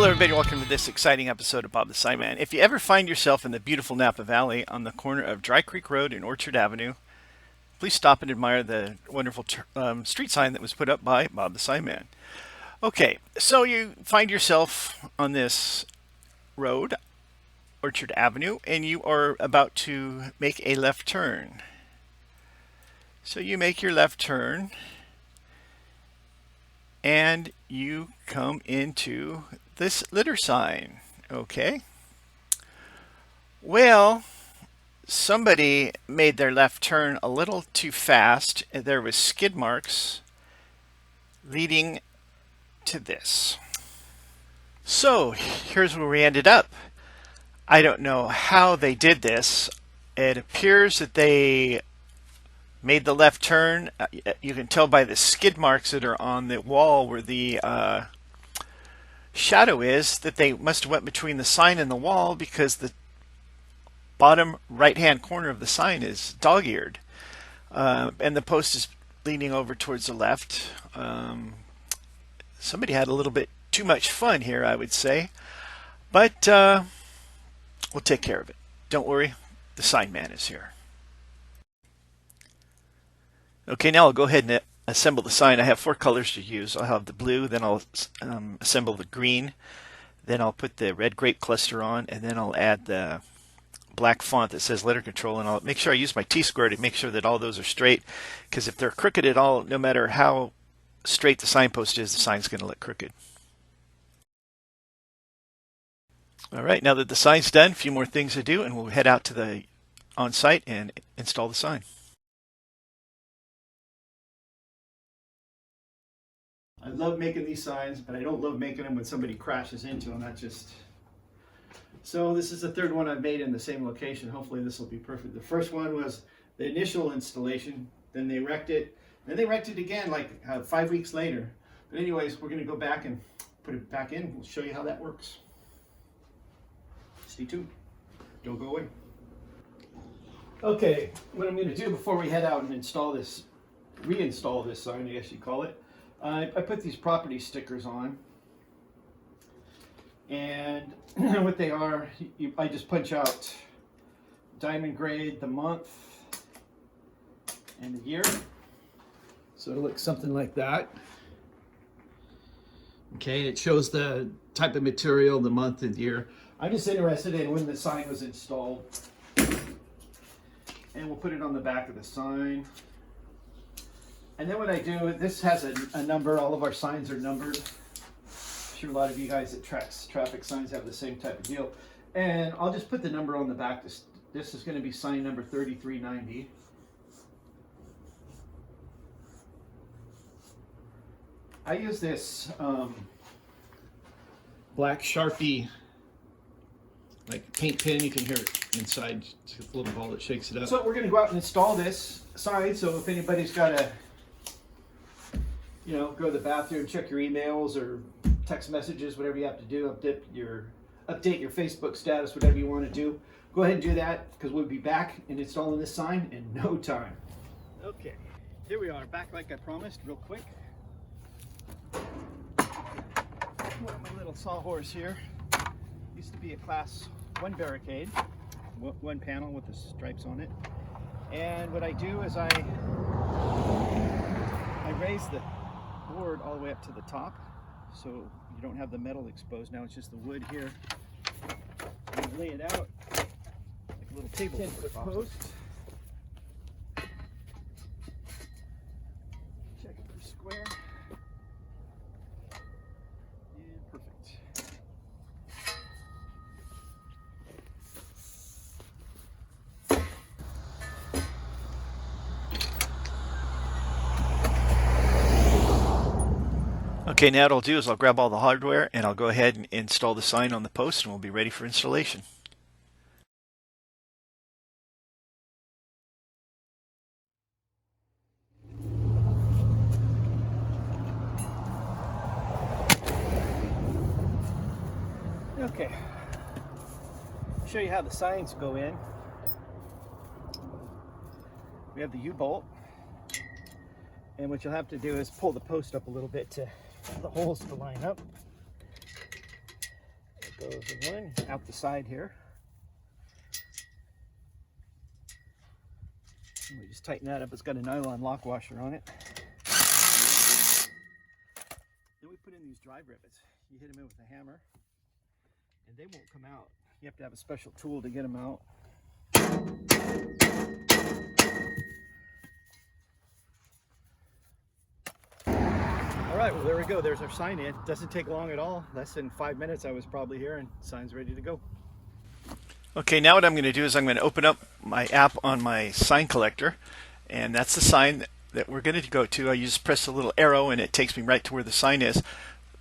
everybody, welcome to this exciting episode of Bob the Sign Man. If you ever find yourself in the beautiful Napa Valley on the corner of Dry Creek Road and Orchard Avenue, please stop and admire the wonderful street sign that was put up by Bob the Sign Man. Okay, so you find yourself on this road, Orchard Avenue, and you are about to make a left turn. So you make your left turn and you come into this litter sign. Okay. Well, somebody made their left turn a little too fast. There was skid marks leading to this. So here's where we ended up. I don't know how they did this. It appears that they made the left turn. You can tell by the skid marks that are on the wall where the shadow is that they must have went between the sign and the wall, because the bottom right hand corner of the sign is dog-eared, and the post is leaning over towards the left. Somebody had a little bit too much fun here, I would say, but we'll take care of it. Don't worry, the sign man is here. Okay, now I'll go ahead and assemble the sign. I have 4 colors to use. I'll have the blue, then I'll assemble the green, then I'll put the red grape cluster on, and then I'll add the black font that says letter control, and I'll make sure I use my T-square to make sure that all those are straight, because if they're crooked at all, no matter how straight the signpost is, the sign's going to look crooked. All right, now that the sign's done, a few more things to do, and we'll head out to the on-site and install the sign. I love making these signs, but I don't love making them when somebody crashes into them. So this is the 3rd one I've made in the same location. Hopefully this will be perfect. The first one was the initial installation, then they wrecked it, then they wrecked it again like 5 weeks later. But anyways, we're going to go back and put it back in. We'll show you how that works. Stay tuned. Don't go away. Okay, what I'm going to do before we head out and reinstall this sign, I guess you call it, I put these property stickers on, and what they are, I just punch out diamond grade, the month, and the year. So it'll look something like that. Okay, it shows the type of material, the month and year. I'm just interested in when the sign was installed. And we'll put it on the back of the sign. And then what I do, this has a number. All of our signs are numbered. I'm sure a lot of you guys that traffic signs have the same type of deal. And I'll just put the number on the back. This is going to be sign number 3390. I use this black Sharpie, like paint pen. You can hear it inside. It's a little ball that shakes it up. So we're going to go out and install this sign. So if anybody's got a go to the bathroom, check your emails or text messages, whatever you have to do, update your Facebook status, whatever you want to do. Go ahead and do that, because we'll be back and installing this sign in no time. Okay, here we are, back like I promised, real quick. My little sawhorse here. Used to be a class 1 barricade, one panel with the stripes on it. And what I do is I raise the board all the way up to the top, so you don't have the metal exposed. Now it's just the wood here. And I lay it out like a little 10-foot post. Check it for square. And perfect. Okay, now what I'll do is I'll grab all the hardware and I'll go ahead and install the sign on the post, and we'll be ready for installation. Okay, I'll show you how the signs go in. We have the U-bolt, and what you'll have to do is pull the post up a little bit to the holes to line up. goes the one out the side here. And we just tighten that up. It's got a nylon lock washer on it. Then we put in these drive rivets. You hit them in with a hammer and they won't come out. You have to have a special tool to get them out. All right, well, there we go. There's our sign in. Doesn't take long at all. Less than 5 minutes I was probably here, and sign's ready to go. Okay, now what I'm going to do is I'm going to open up my app on my sign collector, and that's the sign that we're going to go to. I just press a little arrow and it takes me right to where the sign is.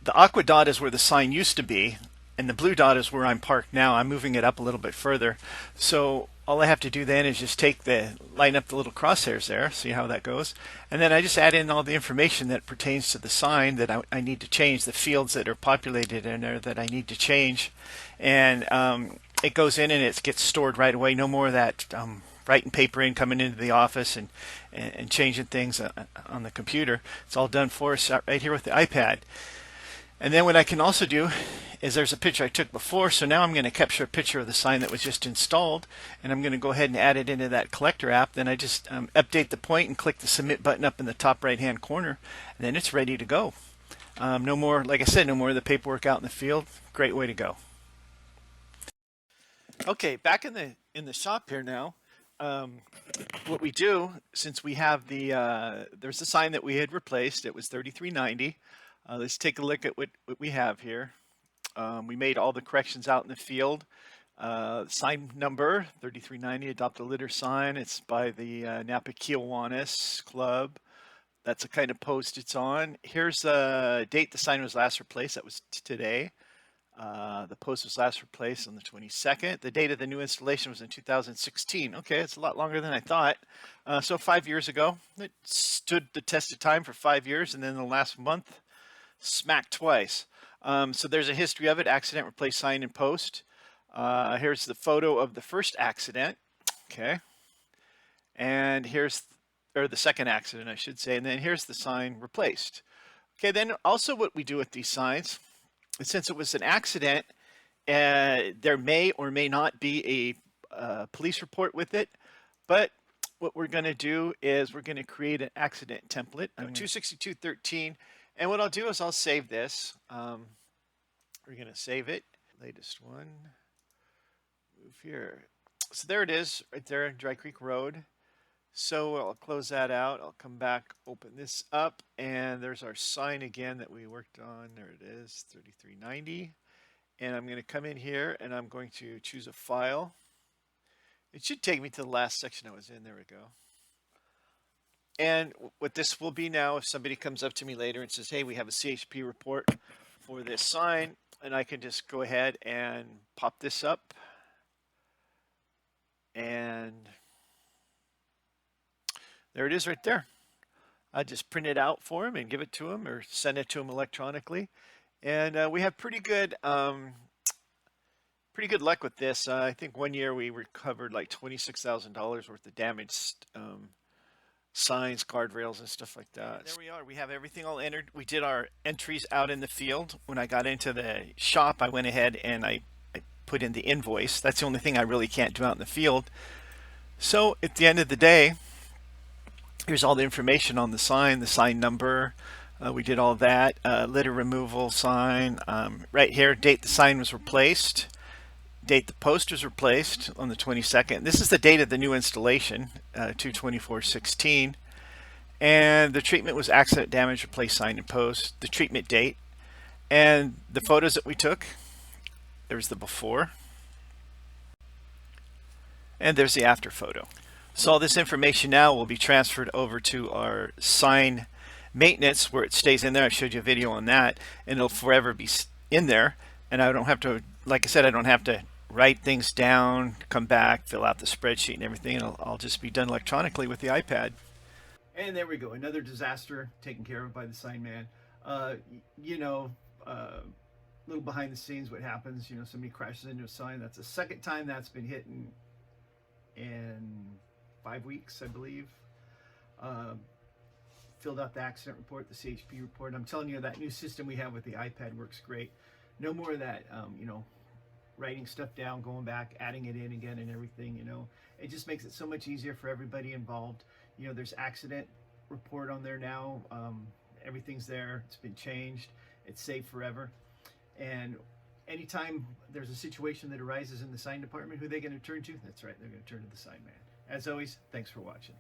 The aqua dot is where the sign used to be, and the blue dot is where I'm parked now. I'm moving it up a little bit further. So all I have to do then is just line up the little crosshairs there, see how that goes. And then I just add in all the information that pertains to the sign that I need to change, the fields that are populated in there that I need to change. And it goes in and it gets stored right away. No more of that writing paper in, coming into the office and changing things on the computer. It's all done for us right here with the iPad. And then what I can also do is there's a picture I took before, so now I'm going to capture a picture of the sign that was just installed, and I'm going to go ahead and add it into that collector app. Then I just update the point and click the submit button up in the top right hand corner, and then it's ready to go. No more, like I said, no more of the paperwork out in the field. Great way to go. Okay, back in the shop here now. What we do, since we have there's a sign that we had replaced. It was $33.90. Let's take a look at what we have here. We made all the corrections out in the field. Sign number 3390, adopt a litter sign. It's by the Napa Kiwanis Club. That's the kind of post it's on. Here's the date the sign was last replaced. That was today. The post was last replaced on the 22nd. The date of the new installation was in 2016. Okay, it's a lot longer than I thought. So 5 years ago. It stood the test of time for 5 years, and then the last month, smacked twice. So there's a history of it. Accident, replace sign and post. Here's the photo of the first accident. Okay. And or the second accident, I should say. And then here's the sign replaced. Okay, then also what we do with these signs, since it was an accident, there may or may not be a police report with it, but what we're going to do is we're going to create an accident template, 262.13, and what I'll do is I'll save this. We're going to save it, latest one, move here. So there it is, right there in Dry Creek Road. So I'll close that out. I'll come back, open this up, and there's our sign again that we worked on. There it is, 3390. And I'm going to come in here and I'm going to choose a file. It should take me to the last section I was in. There we go. And what this will be now, if somebody comes up to me later and says, hey, we have a CHP report for this sign, and I can just go ahead and pop this up and there it is right there. I just print it out for him and give it to him or send it to him electronically. And we have pretty good luck with this. I think one year we recovered like $26,000 worth of damaged signs, guardrails, and stuff like that. There we are. We have everything all entered. We did our entries out in the field. When I got into the shop, I went ahead and I put in the invoice. That's the only thing I really can't do out in the field. So at the end of the day, here's all the information on the sign number. We did all that. Litter removal sign. Right here, date the sign was replaced. Date the post was replaced on the 22nd. This is the date of the new installation, 2/24/16. And the treatment was accident, damage, replace sign and post. The treatment date. And the photos that we took. There's the before. And there's the after photo. So all this information now will be transferred over to our sign maintenance where it stays in there. I showed you a video on that, and it'll forever be in there. And I don't have to, like I said, I don't have to write things down, come back, fill out the spreadsheet and everything. I'll just be done electronically with the iPad. And there we go, another disaster taken care of by the sign man. Little behind the scenes, what happens, somebody crashes into a sign. That's the second time that's been hit in 5 weeks, I believe. Filled out the accident report, the CHP report. I'm telling you, that new system we have with the iPad works great. No more of that, writing stuff down, going back, adding it in again and everything, you know. It just makes it so much easier for everybody involved. You know, there's accident report on there now. Everything's there. It's been changed. It's saved forever. And anytime there's a situation that arises in the sign department, who are they going to turn to? That's right, they're going to turn to the sign man. As always, thanks for watching.